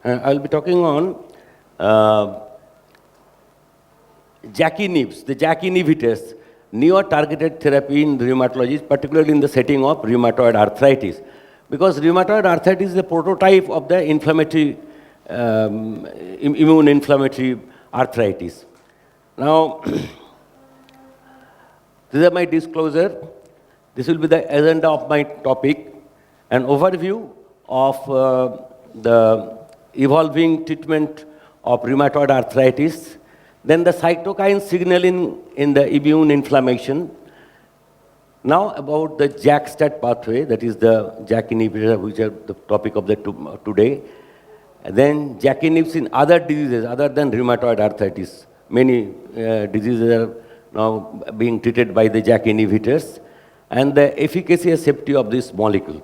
I'll be talking on uh, JAK-inhibitors, the JAK inhibitors, neo-targeted therapy in rheumatology, particularly in the setting of rheumatoid arthritis. Because rheumatoid arthritis is a prototype of the inflammatory, immune inflammatory arthritis. Now, this is my disclosure. This will be the agenda of my topic, an overview of the evolving treatment of rheumatoid arthritis, then the cytokine signaling in the immune inflammation. Now about the JAK-STAT pathway, that is the JAK inhibitor, which are the topic of the today. And then JAK inhibitors in other diseases other than rheumatoid arthritis. Many diseases are now being treated by the JAK inhibitors, and the efficacy and safety of this molecule.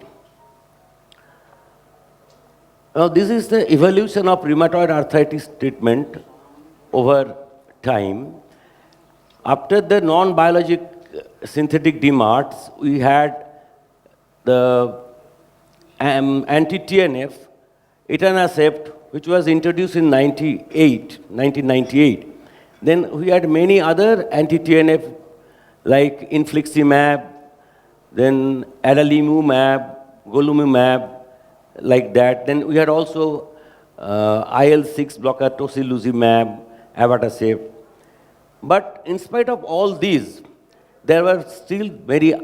Now, this is the evolution of rheumatoid arthritis treatment over time. After the non-biologic synthetic DMARDs, we had the anti-TNF, etanercept, which was introduced in 1998. Then we had many other anti-TNF like infliximab, then adalimumab, golimumab, like that. Then we had also IL-6 blocker, tocilizumab, abatacept. But in spite of all these, there were still very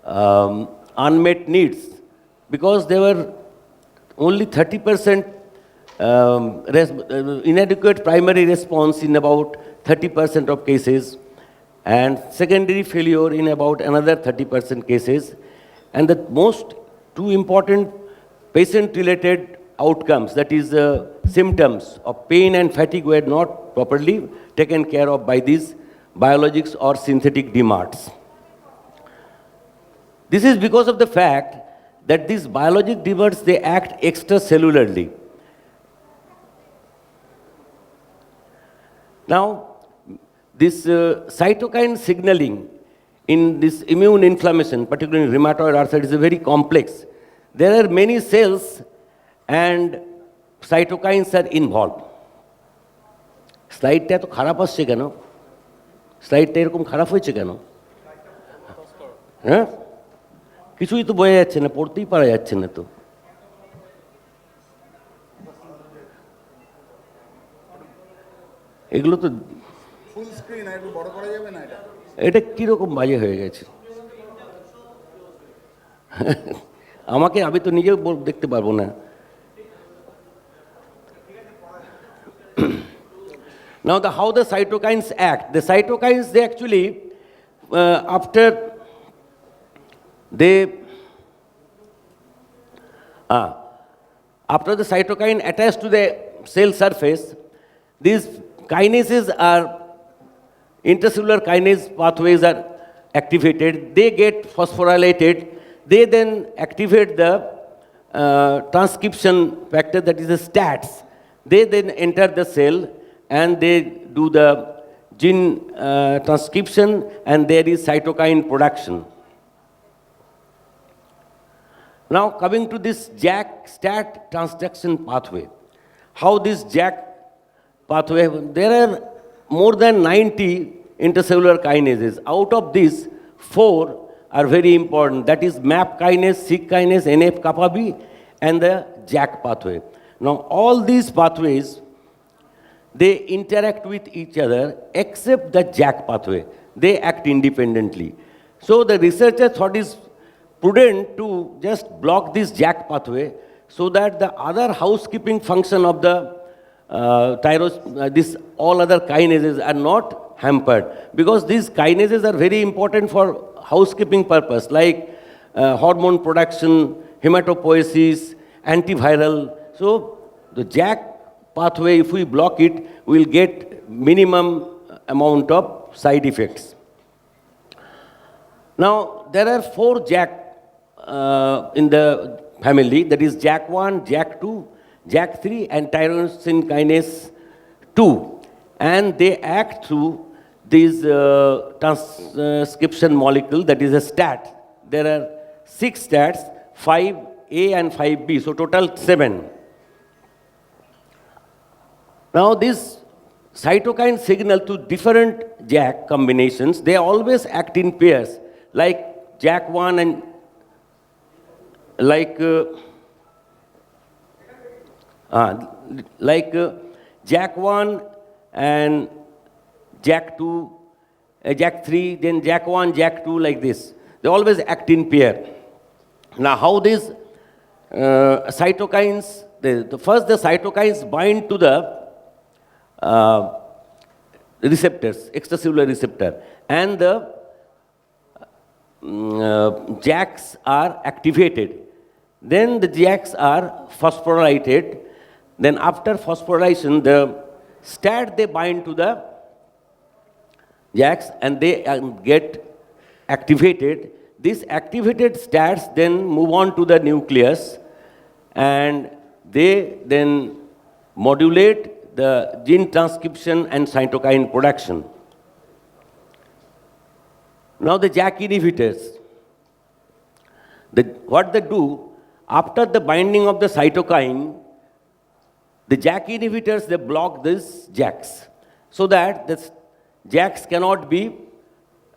unmet needs, because there were only 30% inadequate primary response in about 30% of cases, and secondary failure in about another 30% cases. And the most two important patient-related outcomes, that is symptoms of pain and fatigue, were not properly taken care of by these biologics or synthetic DMARDs. This is because of the fact that these biologic DMARDs, they act extracellularly. Now, this cytokine signaling in this immune inflammation, particularly in rheumatoid arthritis, is very complex. There are many cells and cytokines are involved. স্লাইডটা এত খারাপ আসছে কেন? স্লাইডটা এরকম খারাপ হয়েছে কেন? হ্যাঁ, কিছুই তো বোঝা যাচ্ছে না, পড়তেই পারা যাচ্ছে না তো। এগুলো তো ফুল স্ক্রিন, একটু বড় করা যাবে না? এটা কিরকম বাজে হয়ে গেছে। আমাকে, আমি তো নিজেও দেখতে পারবো না। Now, how the cytokines act. The cytokines, they actually, after the cytokine attached to the cell surface, these kinases are, intercellular kinase pathways are activated. They get phosphorylated. They then activate the transcription factor, that is the STATs. They then enter the cell and they do the gene transcription, and there is cytokine production. Now, coming to this JAK-STAT transduction pathway, how this JAK pathway, there are more than 90 intercellular kinases. Out of these, 4 are very important. That is MAP kinase, SYK kinase, NF-kappa B, and the JAK pathway. Now, all these pathways, they interact with each other except the JAK pathway. They act independently. So the researchers thought it's prudent to just block this JAK pathway so that the other housekeeping function of the this all other kinases are not hampered, because these kinases are very important for housekeeping purpose, like hormone production, hematopoiesis, antiviral. So the JAK pathway, if we block it, we will get minimum amount of side effects. Now, there are 4 JAK in the family, that is JAK1, JAK2, JAK3, and tyrosine kinase 2. And they act through this transcription molecule, that is a STAT. There are 6 STATs, 5A and 5B, so total 7. Now this cytokine signal to different JAK combinations, they always act in pairs, like JAK1 and like JAK1 and JAK2, JAK3, then JAK1, JAK2, like this. They always act in pair. Now, how these cytokines, first the cytokines bind to the receptors, extracellular receptor, and the JAKs are activated. Then the JAKs are phosphorylated. Then after phosphorylation, the STAT, they bind to the JAKs and they get activated. These activated STATs then move on to the nucleus and they then modulate the gene transcription and cytokine production. Now the JAK inhibitors, what they do, after the binding of the cytokine, the JAK inhibitors, they block these JAKs so that the JAKs cannot be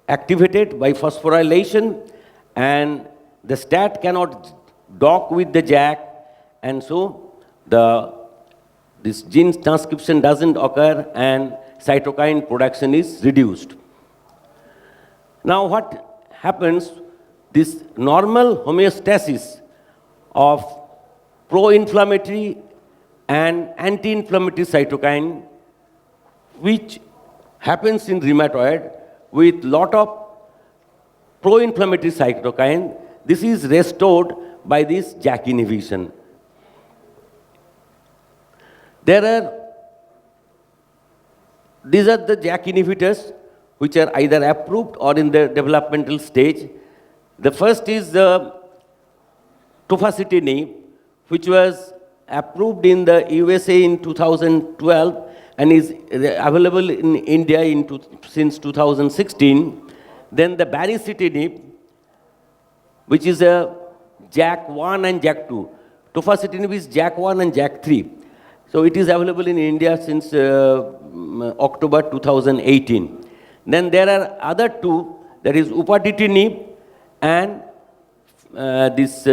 activated by phosphorylation and the STAT cannot dock with the JAK, and so this gene transcription doesn't occur and cytokine production is reduced. Now what happens, this normal homeostasis of pro-inflammatory and anti-inflammatory cytokine, which happens in rheumatoid with lot of pro-inflammatory cytokine, this is restored by this JAK inhibition. These are the JAK inhibitors which are either approved or in the developmental stage. The first is the tofacitinib, which was approved in the USA in 2012 and is available in India since 2016. Then the baricitinib, which is a JAK1 and JAK2. Tofacitinib is JAK1 and JAK3. So it is available in India since October 2018. Then there are other two, that is upadacitinib and this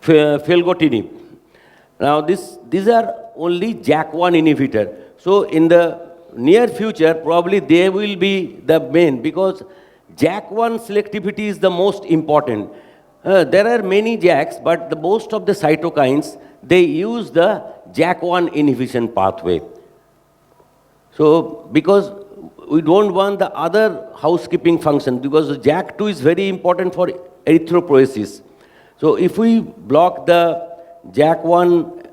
filgotinib. Now these are only JAK1 inhibitor. So in the near future, probably they will be the main, because JAK1 selectivity is the most important. There are many JAKs, but the most of the cytokines, they use the JAK1 inhibition pathway. So because we don't want the other housekeeping function, because the JAK2 is very important for erythropoiesis. So if we block the JAK1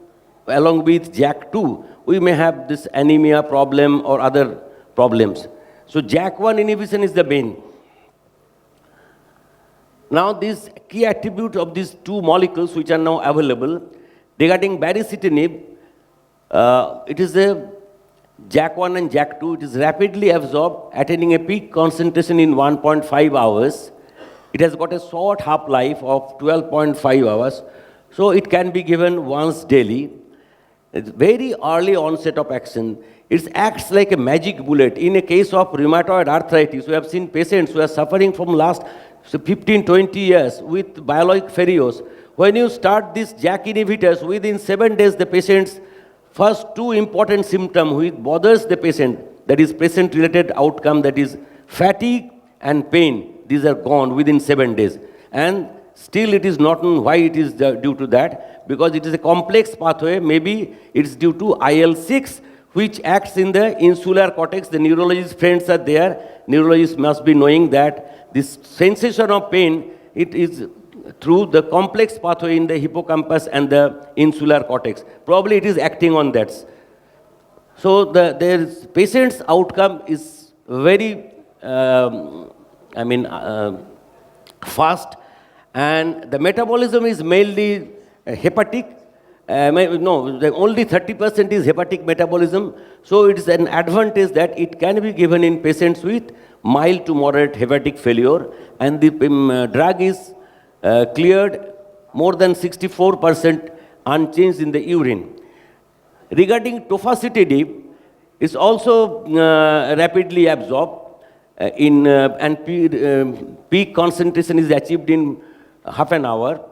along with JAK2, we may have this anemia problem or other problems. So JAK1 inhibition is the main. Now this key attribute of these two molecules which are now available, regarding baricitinib, it is a JAK1 and JAK2, it is rapidly absorbed, attaining a peak concentration in 1.5 hours. It has got a short half-life of 12.5 hours, so it can be given once daily. It's very early onset of action. It acts like a magic bullet. In a case of rheumatoid arthritis, we have seen patients who are suffering from last 15, 20 years with biologic ferrios. When you start these JAK inhibitors, within 7 days, the patient's first two important symptoms which bothers the patient, that is patient-related outcome, that is fatigue and pain, these are gone within 7 days. And still it is not known why it is due to that, because it is a complex pathway. Maybe it's due to IL-6, which acts in the insular cortex. The neurologist friends are there. Neurologists must be knowing that this sensation of pain, it is through the complex pathway in the hippocampus and the insular cortex. Probably it is acting on that. So the patient's outcome is very, fast, and the metabolism is mainly hepatic. Only 30% is hepatic metabolism. So it is an advantage that it can be given in patients with mild to moderate hepatic failure, and the drug is cleared more than 64% unchanged in the urine. Regarding tofacitinib, it's also rapidly absorbed and peak concentration is achieved in half an hour.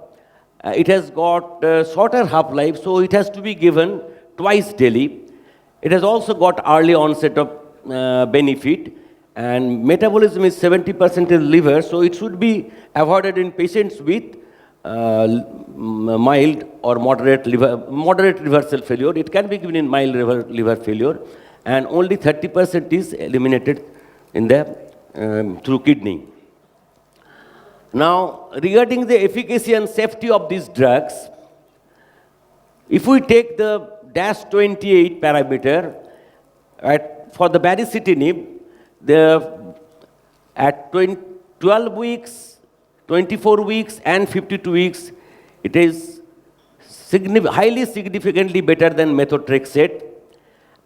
It has got shorter half-life, so it has to be given twice daily. It has also got early onset of benefit, and metabolism is 70% in liver, so it should be avoided in patients with mild or moderate liver cell failure. It can be given in mild liver failure, and only 30% is eliminated in the through kidney. Now, regarding the efficacy and safety of these drugs, if we take the DAS28 parameter, for the baricitinib, at 12 weeks, 24 weeks, and 52 weeks, it is highly significantly better than methotrexate,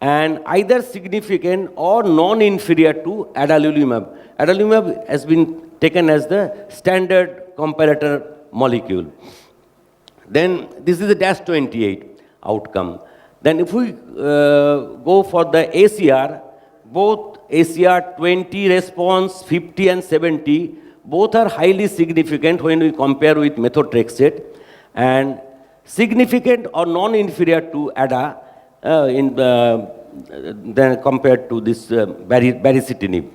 and either significant or non-inferior to adalimumab. Adalimumab has been taken as the standard comparator molecule. Then this is the DAS28 outcome. Then if we go for the ACR, both ACR 20 response, 50 and 70, both are highly significant when we compare with methotrexate, and significant or non-inferior to ADA than compared to this baricitinib.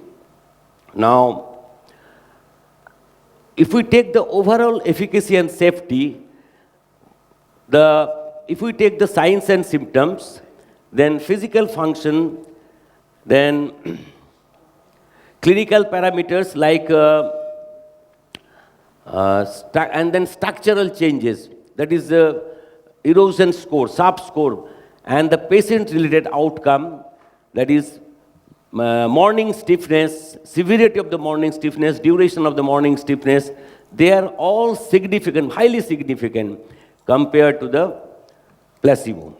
Now, if we take the overall efficacy and safety, if we take the signs and symptoms, then physical function, then clinical parameters like and then structural changes, that is the erosion score, SAP score, and the patient-related outcome, that is morning stiffness, severity of the morning stiffness, duration of the morning stiffness, they are all significant, highly significant compared to the placebo.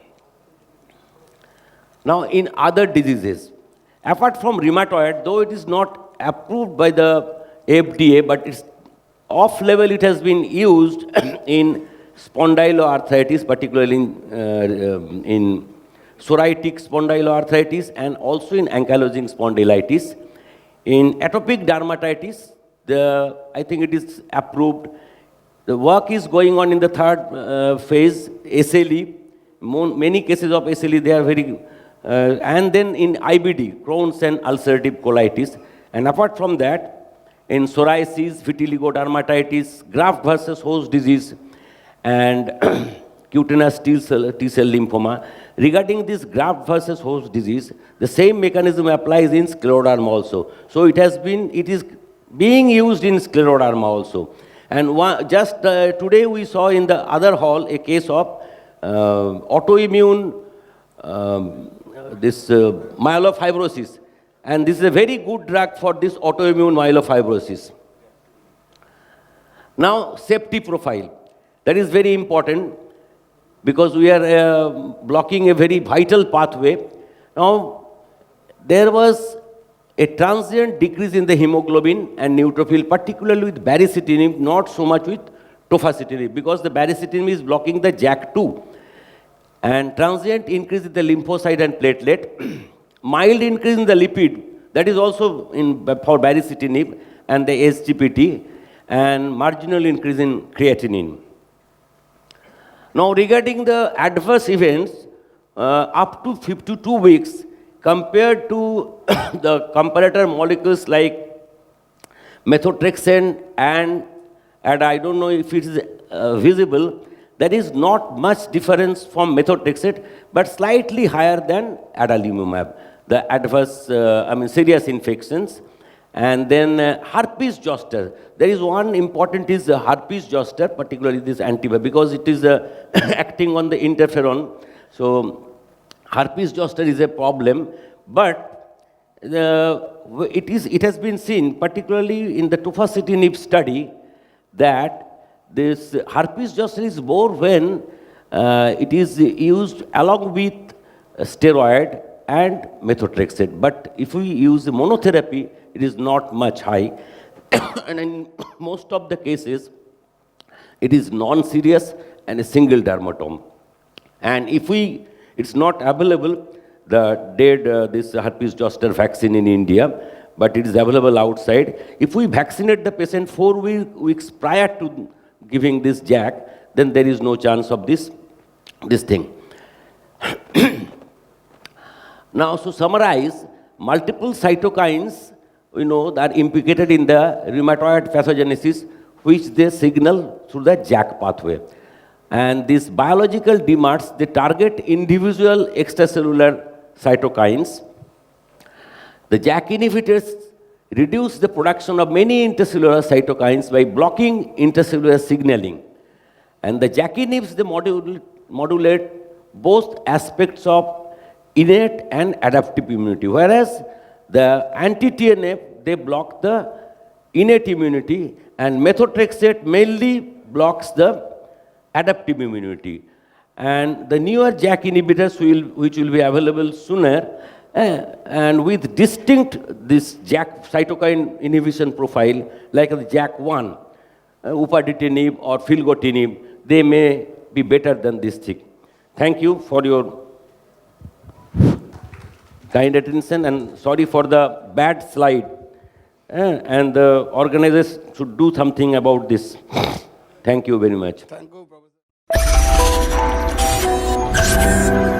Now, in other diseases, apart from rheumatoid, though it is not approved by the FDA, but it's off-label, it has been used in spondyloarthritis, particularly in psoriatic spondyloarthritis and also in ankylosing spondylitis. In atopic dermatitis, I think it is approved. The work is going on in the third phase, SLE. Many cases of SLE, they are very, and then in IBD, Crohn's and ulcerative colitis. And apart from that, in psoriasis, vitiligo dermatitis, graft versus host disease, and cutaneous T-cell lymphoma. Regarding this graft versus host disease, the same mechanism applies in scleroderma also. So it is being used in scleroderma also. And today we saw in the other hall a case of autoimmune myelofibrosis. And this is a very good drug for this autoimmune myelofibrosis. Now, safety profile. That is very important because we are blocking a very vital pathway. Now, there was a transient decrease in the hemoglobin and neutrophil, particularly with baricitinib, not so much with tofacitinib, because the baricitinib is blocking the JAK2. And transient increase in the lymphocyte and platelet, mild increase in the lipid, that is also for baricitinib and the SGPT, and marginal increase in creatinine. Now, regarding the adverse events, up to 52 weeks, compared to the comparator molecules like methotrexate and I don't know if it is visible, there is not much difference from methotrexate, but slightly higher than adalimumab. The adverse, serious infections. And then herpes zoster. There is one important is herpes zoster, particularly this antibiotic, because it is acting on the interferon. So herpes zoster is a problem, but it has been seen, particularly in the tofacitinib study, that this herpes zoster is more when it is used along with steroid and methotrexate. But if we use monotherapy, it is not much high. And in most of the cases, it is non-serious and a single dermatome. And if we It's not available, the dead, this herpes zoster vaccine in India, but it is available outside. If we vaccinate the patient 4 weeks prior to giving this jack, then there is no chance of this thing. Now, to summarize, multiple cytokines, we know, that are implicated in the rheumatoid pathogenesis, which they signal through the JAK pathway. And these biological DMARDs, they target individual extracellular cytokines. The JAK inhibitors reduce the production of many intercellular cytokines by blocking intercellular signaling. And the JAK inhibitors, they modulate both aspects of innate and adaptive immunity, whereas the anti-TNF, they block the innate immunity, and methotrexate mainly blocks the adaptive immunity. And the newer JAK inhibitors, which will be available sooner, and with distinct this JAK cytokine inhibition profile, like the JAK1, upadacitinib or filgotinib, they may be better than this thing. Thank you for your kind attention, and sorry for the bad slide. And the organizers should do something about this. Thank you very much. Thank you, Professor.